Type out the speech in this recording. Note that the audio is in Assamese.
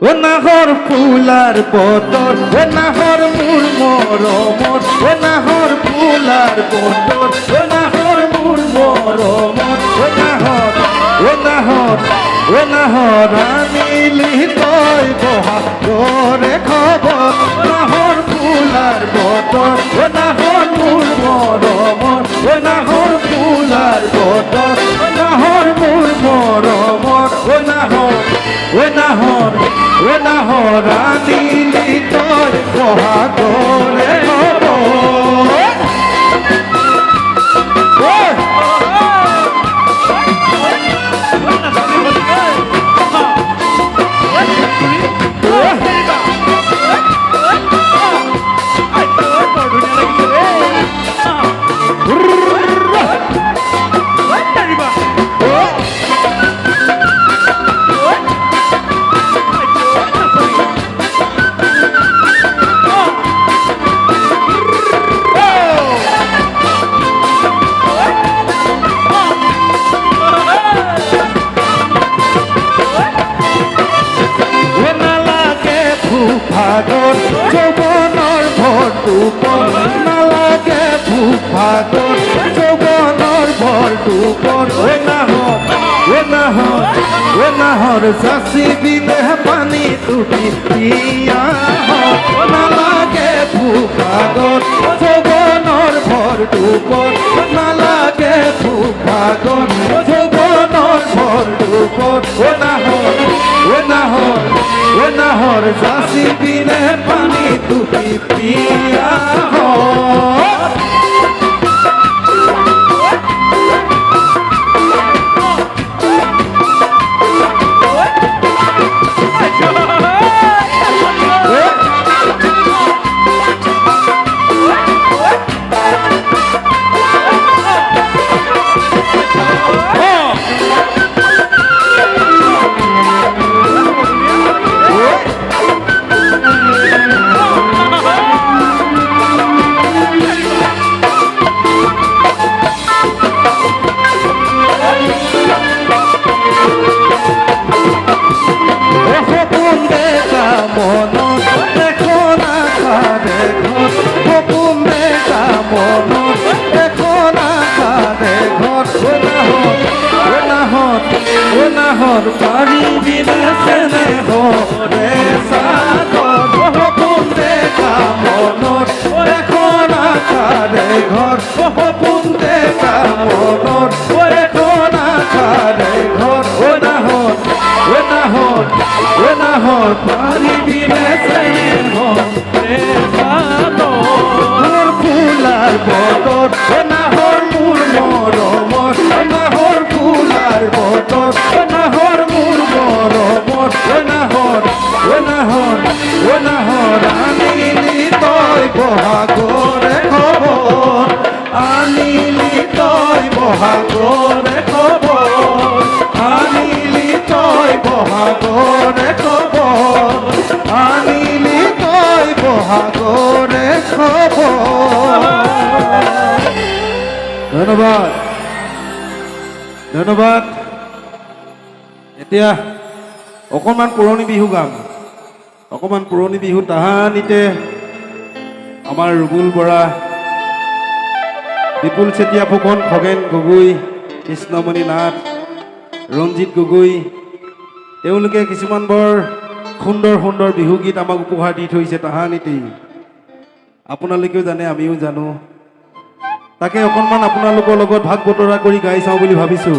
ও নাহর ফুলার বতর ও নাহর মুর মরমর ও নাহর ফুলার বতর ও নাহর মুর মরমর ও নাহর ও নাহর ও নাহর আনিলি তই বহা করে খবর নাহর ফুলার বতর ও নাহর মুর মরমর ও নাহর ফুলার বতর ও নাহর মুর মরমর ও নাহর ও নাহর ও নাহর আনিলি তই বহা করে খবর ভাগর যৌবনৰ ভৰটুপন নালাগে ভোক ভাগৰ যৌবনৰ ভৰটুপন ও নাহৰ যাচি বিদেহ পানী টুটি দিয়া নালাগে ভোক ভাগৰ যৌবনৰ ভৰটুপন নালাগে ভোক ভাগৰ যৌবনৰ ভৰটুপন ও নাহর যাচি বিনে পানী টুপি পিয়া নাহর পারিবি না হরে সাগর হপুন দেখা মনত এখন আকারে ঘর হপুন দেখা মনত এখন আকারে ঘর ও নাহর পারিবি না হরে সাগর ফুলার বতর ও নাহর মুর মরমর নাহর ফুলার বতর নাহর মুর মরমর ও নাহর আনিলি তই বহাগরে খবর আনিলি তই বহাগরে খবর আনিলি তই বহাগরে খবর আনিলি তই বহাগরে খবর ধন্যবাদ ধন্যবাদ এতিয়া অকণমান পুৰণি বিহু গাম অকণমান পুৰণি বিহু তাহানিতে আমাৰ ৰুবুল বৰা বিপুল চেতিয়া ফুকন খগেন গগৈ কৃষ্ণমণি নাথ ৰঞ্জিত গগৈ তেওঁলোকে কিছুমান বৰ সুন্দৰ সুন্দৰ বিহু গীত আমাক উপহাৰ দি থৈছে তাহানিতেই আপোনালোকেও জানে আমিও জানো তাকে অকণমান আপোনালোকৰ লগত ভাগ বতৰা কৰি গাই চাওঁ বুলি ভাবিছোঁ।